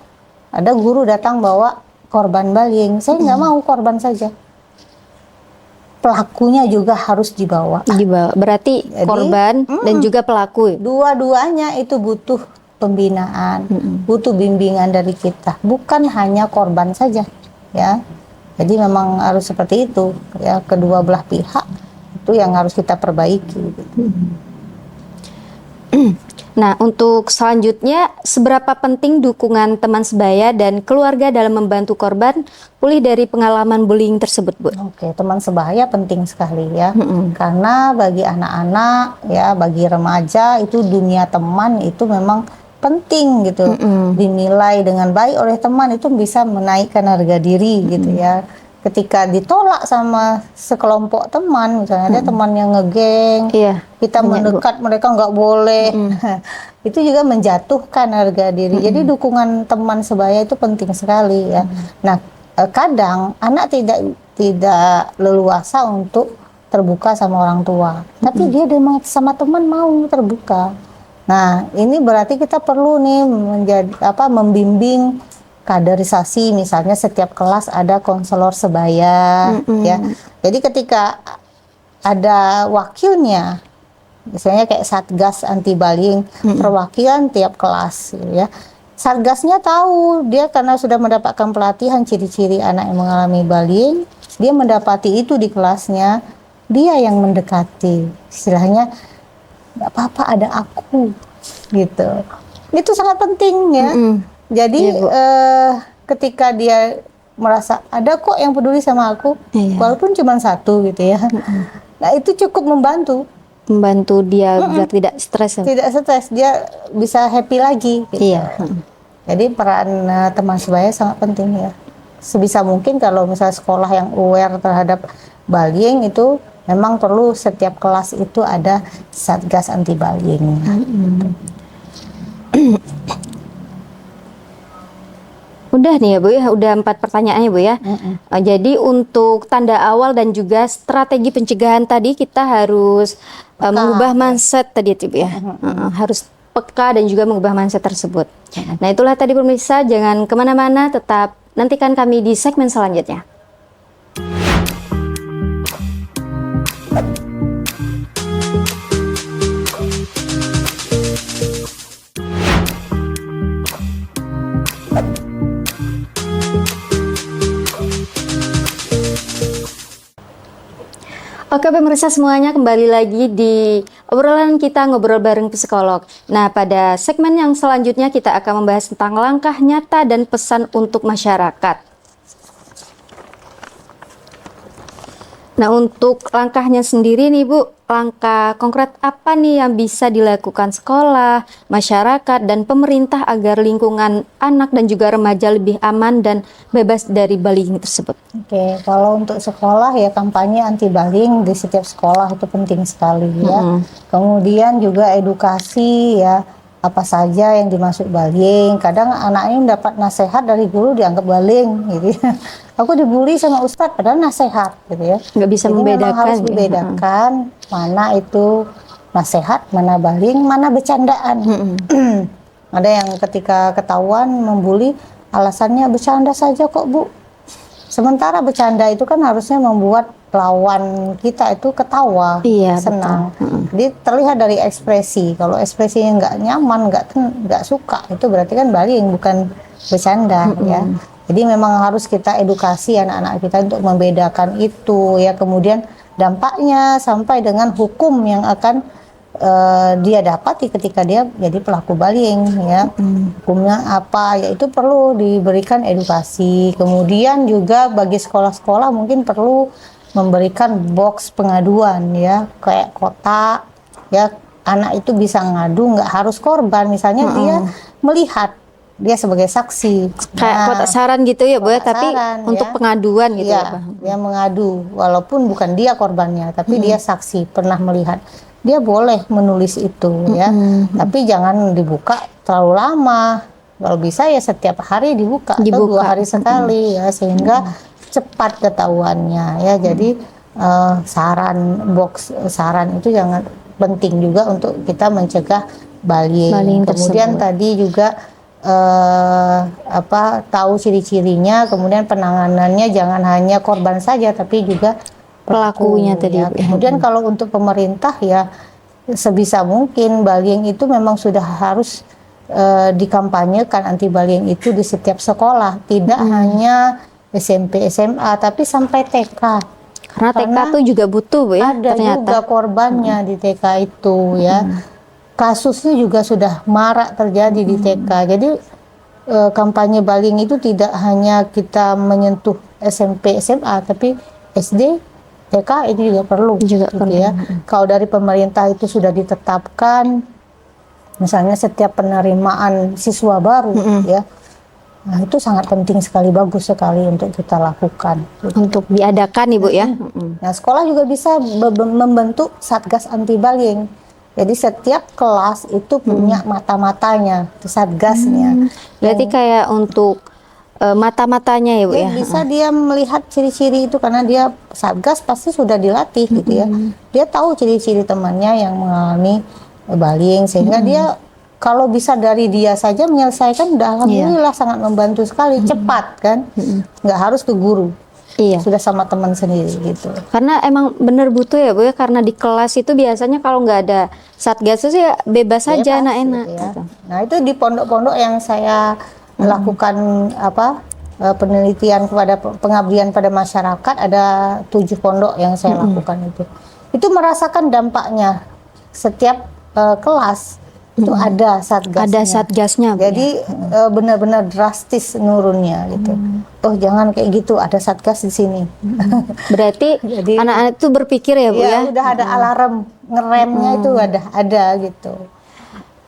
ada guru datang bawa korban bullying, saya nggak mau korban saja. Pelakunya juga harus dibawa. Berarti Jadi, korban dan juga pelaku. Dua-duanya itu butuh pembinaan, butuh bimbingan dari kita, bukan hanya korban saja, ya. Jadi memang harus seperti itu, ya. Kedua belah pihak itu yang harus kita perbaiki. Gitu. Nah, untuk selanjutnya, seberapa penting dukungan teman sebaya dan keluarga dalam membantu korban pulih dari pengalaman bullying tersebut, Bu? Oke, teman sebaya penting sekali ya, karena bagi anak-anak ya, bagi remaja itu dunia teman itu memang penting gitu, dinilai dengan baik oleh teman itu bisa menaikkan harga diri gitu ya. Ketika ditolak sama sekelompok teman, misalnya ada teman yang ngegeng, Iya, kita mendekat mereka nggak boleh, itu juga menjatuhkan harga diri. Jadi dukungan teman sebaya itu penting sekali ya. Nah, kadang anak tidak leluasa untuk terbuka sama orang tua, tapi dia sama teman mau terbuka. Nah, ini berarti kita perlu nih membimbing kaderisasi, misalnya setiap kelas ada konselor sebaya ya. Jadi ketika ada wakilnya, misalnya kayak Satgas anti bullying, perwakilan tiap kelas gitu ya. Satgasnya tahu, dia karena sudah mendapatkan pelatihan ciri-ciri anak yang mengalami bullying, dia mendapati itu di kelasnya, dia yang mendekati. Istilahnya, nggak apa-apa ada aku gitu. Itu sangat penting ya. Jadi ketika dia merasa ada kok yang peduli sama aku, walaupun cuma satu gitu ya. Nah, itu cukup membantu dia biar tidak stres. Tidak stres, dia bisa happy lagi gitu. Iya. Jadi peran teman sebaya sangat penting ya. Sebisa mungkin kalau misalnya sekolah yang aware terhadap bullying itu memang perlu setiap kelas itu ada Satgas anti bullying. Udah nih ya Bu ya, udah 4 pertanyaannya Bu ya. Jadi untuk tanda awal dan juga strategi pencegahan tadi kita harus mengubah mindset tadi itu Bu ya. Harus peka dan juga mengubah mindset tersebut. Nah itulah tadi pemirsa, jangan kemana-mana, tetap nantikan kami di segmen selanjutnya. Oke pemirsa semuanya, kembali lagi di obrolan kita ngobrol bareng psikolog. Nah pada segmen yang selanjutnya kita akan membahas tentang langkah nyata dan pesan untuk masyarakat. Nah untuk langkahnya sendiri nih Bu, langkah konkret apa nih yang bisa dilakukan sekolah, masyarakat, dan pemerintah agar lingkungan anak dan juga remaja lebih aman dan bebas dari bullying tersebut? Oke, kalau untuk sekolah ya kampanye anti bullying di setiap sekolah itu penting sekali ya. Kemudian juga edukasi ya, apa saja yang dimaksud bullying. Kadang anaknya dapat nasihat dari guru dianggap bullying gitu ya. Aku dibully sama ustadz padahal nasihat gitu ya. Nggak bisa jadi membedakan. memang harus dibedakan mana itu nasihat, mana bullying, mana bercandaan. Ada yang ketika ketahuan membuli alasannya bercanda saja kok Bu. Sementara bercanda itu kan harusnya membuat lawan kita itu ketawa, Iya, senang. betul. Jadi terlihat dari ekspresi. Kalau ekspresinya nggak nyaman, nggak suka, itu berarti kan bullying, bukan bercanda ya. Jadi memang harus kita edukasi anak-anak kita untuk membedakan itu ya. Kemudian dampaknya sampai dengan hukum yang akan dia dapati ketika dia jadi pelaku bullying ya. Hukumnya apa ya, itu perlu diberikan edukasi. Kemudian juga bagi sekolah-sekolah mungkin perlu memberikan box pengaduan ya, kayak kotak ya, anak itu bisa ngadu, nggak harus korban. Misalnya dia melihat, dia sebagai saksi Kayak kotak saran gitu ya Bu ya, kotak tapi saran, untuk ya. pengaduan gitu ya Pak. Dia mengadu walaupun bukan dia korbannya, tapi dia saksi pernah melihat. Dia boleh menulis itu ya, tapi jangan dibuka terlalu lama. Kalau bisa ya setiap hari dibuka, atau 2 hari sekali ya, sehingga cepat ketahuannya ya. Jadi box saran itu jangan, penting juga untuk kita mencegah bullying. Kemudian tadi juga tahu ciri-cirinya, kemudian penanganannya jangan hanya korban saja tapi juga pelakunya tadi. Ya. Kemudian kalau untuk pemerintah ya sebisa mungkin bullying itu memang sudah harus dikampanyekan, anti bullying itu di setiap sekolah, tidak hanya SMP SMA tapi sampai TK. Karena TK tuh juga butuh Bu ya. Ada ternyata juga korbannya di TK itu ya. Kasusnya juga sudah marak terjadi di TK. Jadi kampanye bullying itu tidak hanya kita menyentuh SMP SMA tapi SD, TK itu juga perlu gitu ya. Kalau dari pemerintah itu sudah ditetapkan, misalnya setiap penerimaan siswa baru ya, nah itu sangat penting sekali, bagus sekali untuk kita lakukan. Untuk diadakan Ibu ya. Nah, sekolah juga bisa membentuk satgas anti bullying. Jadi setiap kelas itu punya mata-matanya, satgasnya. Berarti kayak untuk mata-matanya ya Bu ya. Bisa dia melihat ciri-ciri itu, karena dia satgas pasti sudah dilatih gitu ya. Dia tahu ciri-ciri temannya yang mengalami bullying, sehingga dia kalau bisa dari dia saja menyelesaikan, udah alhamdulillah sangat membantu sekali, cepat kan, nggak harus ke guru. Iya. Sudah sama teman sendiri gitu. Karena emang bener butuh ya Bu ya, karena di kelas itu biasanya kalau nggak ada satgas itu ya bebas saja, enak-enak. Gitu ya. Nah itu di pondok-pondok yang saya lakukan penelitian kepada pengabdian pada masyarakat, ada 7 pondok yang saya lakukan itu merasakan dampaknya. Setiap kelas itu ada satgasnya. Ada satgasnya Bu, jadi benar-benar drastis nurunnya gitu. Oh jangan kayak gitu, ada satgas di sini. Berarti anak-anak itu berpikir ya Bu ya. Udah ada alarm ngeremnya, itu ada gitu.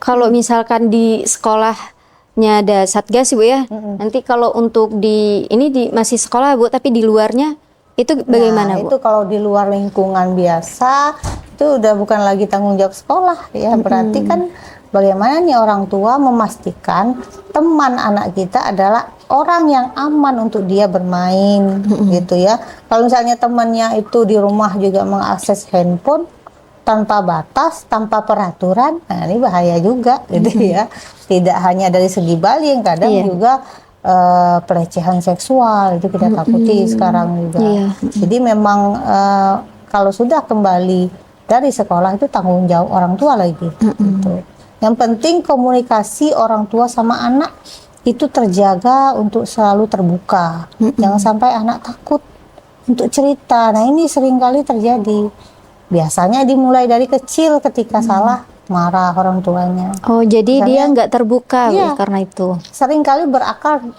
Kalau misalkan di sekolahnya ada satgas Bu ya, nanti kalau untuk di masih sekolah Bu, tapi di luarnya itu bagaimana Bu? Itu kalau di luar lingkungan biasa itu udah bukan lagi tanggung jawab sekolah ya. Berarti kan bagaimana nih orang tua memastikan teman anak kita adalah orang yang aman untuk dia bermain gitu ya. Kalau misalnya temannya itu di rumah juga mengakses handphone tanpa batas, tanpa peraturan, nah ini bahaya juga gitu ya. Tidak hanya dari segi bullying, kadang juga pelecehan seksual itu kita takuti sekarang juga. Jadi memang kalau sudah kembali dari sekolah itu tanggung jawab orang tua lagi. Gitu. Yang penting komunikasi orang tua sama anak itu terjaga untuk selalu terbuka. Jangan sampai anak takut untuk cerita. Nah ini seringkali terjadi. Biasanya dimulai dari kecil, ketika salah marah orang tuanya. Oh jadi dia nggak terbuka karena itu. Seringkali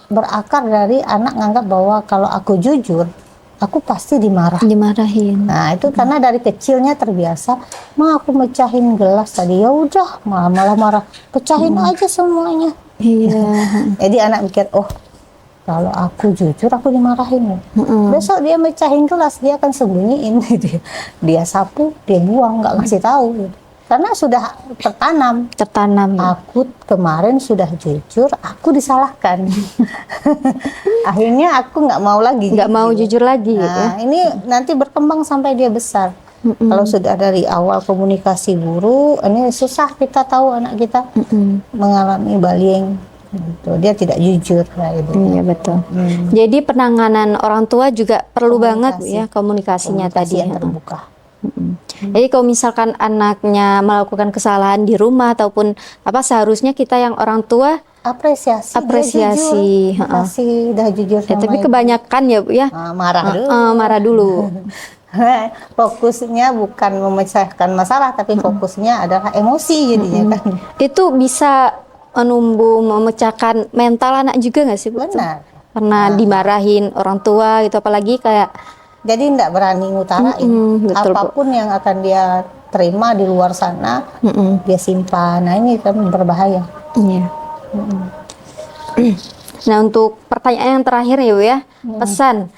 berakar dari anak nganggap bahwa kalau aku jujur, aku pasti dimarahin. Nah itu karena dari kecilnya terbiasa, aku mecahin gelas tadi, ya udah malah marah, pecahin aja semuanya. Iya. Jadi anak mikir, oh kalau aku jujur aku dimarahin. Besok dia mecahin gelas, dia akan sembunyiin gitu. Dia sapu, dia buang, nggak ngasih tahu gitu. Karena sudah tertanam. Aku kemarin sudah jujur, aku disalahkan. Akhirnya aku nggak mau lagi. Nggak mau jujur lagi. Nah, gitu ya. ini nanti berkembang sampai dia besar. Kalau sudah dari awal komunikasi buruk, ini susah kita tahu anak kita mengalami bullying. gitu. Dia tidak jujur lah itu. Iya betul. Jadi penanganan orang tua juga perlu banget Bu, ya komunikasinya Komunikasi tadi. yang terbuka. Jadi kalau misalkan anaknya melakukan kesalahan di rumah ataupun apa, seharusnya kita yang orang tua Apresiasi, apresiasi. dia jujur, kasih dah jujur Ya, sama tapi ibu. kebanyakan ya Bu ya Marah dulu. marah dulu. Fokusnya bukan memecahkan masalah, tapi fokusnya adalah emosi jadinya kan. Itu bisa menumbuh memecahkan mental anak juga nggak sih Bu? Benar. Karena dimarahin orang tua gitu, apalagi kayak Jadi tidak berani ngutarain betul, Bu. apapun yang akan dia terima di luar sana, dia simpan. Nah ini kan berbahaya. iya. Nah, untuk pertanyaan yang terakhir ya Bu ya, pesan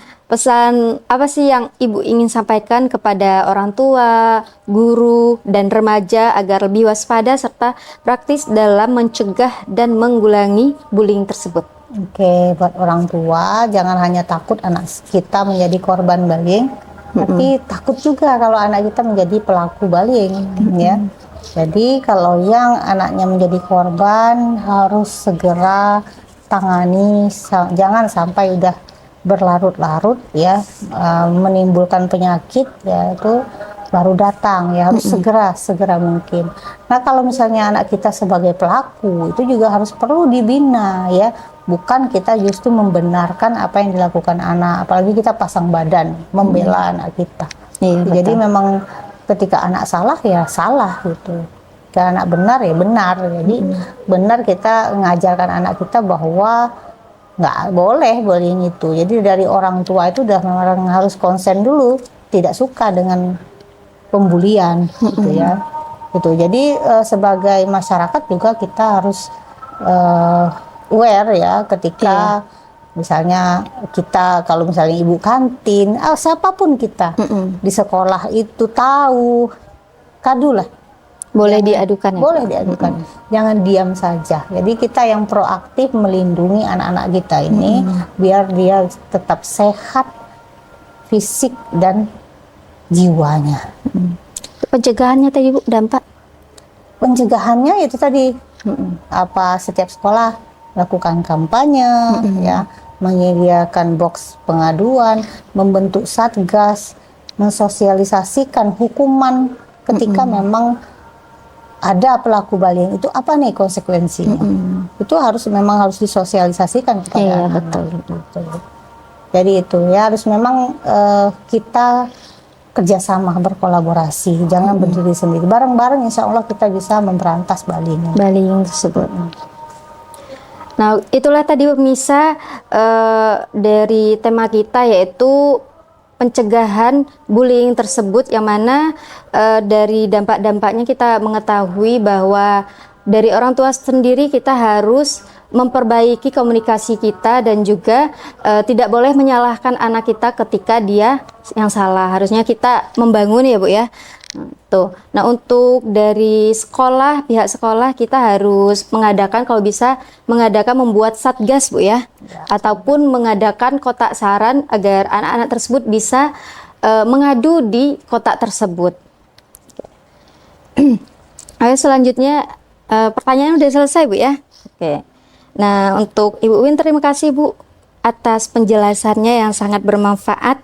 apa sih yang Ibu ingin sampaikan kepada orang tua, guru, dan remaja agar lebih waspada serta praktis dalam mencegah dan menggulangi bullying tersebut? Oke, buat orang tua jangan hanya takut anak kita menjadi korban bullying, tapi takut juga kalau anak kita menjadi pelaku bullying, ya. Jadi kalau yang anaknya menjadi korban harus segera tangani, jangan sampai udah berlarut-larut ya, menimbulkan penyakit ya, itu baru datang ya, harus segera mungkin. Nah kalau misalnya anak kita sebagai pelaku itu juga harus perlu dibina ya, bukan kita justru membenarkan apa yang dilakukan anak, apalagi kita pasang badan membela anak kita. Iya, Jadi betul. memang ketika anak salah ya salah gitu, ketika anak benar ya benar. Jadi benar kita mengajarkan anak kita bahwa nggak boleh bullying itu. Jadi dari orang tua itu udah memang harus konsen dulu, tidak suka dengan pembulian gitu ya. Gitu. Jadi sebagai masyarakat juga kita harus aware ya ketika misalnya kita, kalau misalnya ibu kantin, siapapun kita di sekolah itu tahu, kadulah. Boleh diadukan ya? Boleh diadukan. Jangan diam saja. Jadi kita yang proaktif melindungi anak-anak kita ini biar dia tetap sehat fisik dan jiwanya. Pencegahannya tadi Bu, dampak? Pencegahannya itu tadi apa, setiap sekolah lakukan kampanye ya, menyediakan box pengaduan, membentuk satgas, mensosialisasikan hukuman ketika memang ada pelaku bullying, itu apa nih konsekuensinya. Itu memang harus disosialisasikan kepada anak. Betul. Jadi itu ya harus memang kita kerjasama, berkolaborasi, jangan berdiri sendiri. Bareng-bareng insya Allah kita bisa memberantas bullying tersebut. Nah, itulah tadi pemirsa dari tema kita, yaitu pencegahan bullying tersebut, yang mana dari dampak-dampaknya kita mengetahui bahwa dari orang tua sendiri kita harus memperbaiki komunikasi kita dan juga tidak boleh menyalahkan anak kita ketika dia yang salah. Harusnya kita membangun ya Bu ya. Tuh. Nah, untuk dari sekolah, pihak sekolah kita harus mengadakan, kalau bisa mengadakan, membuat satgas Bu ya, ataupun mengadakan kotak saran agar anak-anak tersebut bisa mengadu di kotak tersebut. Ayo selanjutnya, pertanyaan udah selesai Bu ya. Oke. Nah, untuk Ibu Uwin, terima kasih Bu atas penjelasannya yang sangat bermanfaat.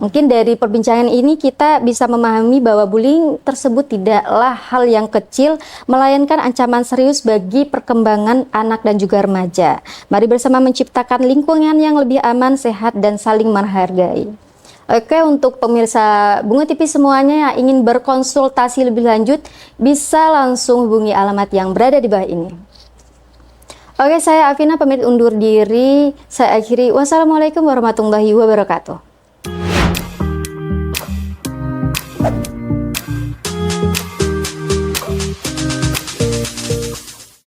Mungkin dari perbincangan ini kita bisa memahami bahwa bullying tersebut tidaklah hal yang kecil, melainkan ancaman serius bagi perkembangan anak dan juga remaja. Mari bersama menciptakan lingkungan yang lebih aman, sehat, dan saling menghargai. Oke, untuk pemirsa Bunga TV semuanya yang ingin berkonsultasi lebih lanjut, bisa langsung hubungi alamat yang berada di bawah ini. Oke, saya Afina pamit undur diri. Saya akhiri. Wassalamualaikum warahmatullahi wabarakatuh.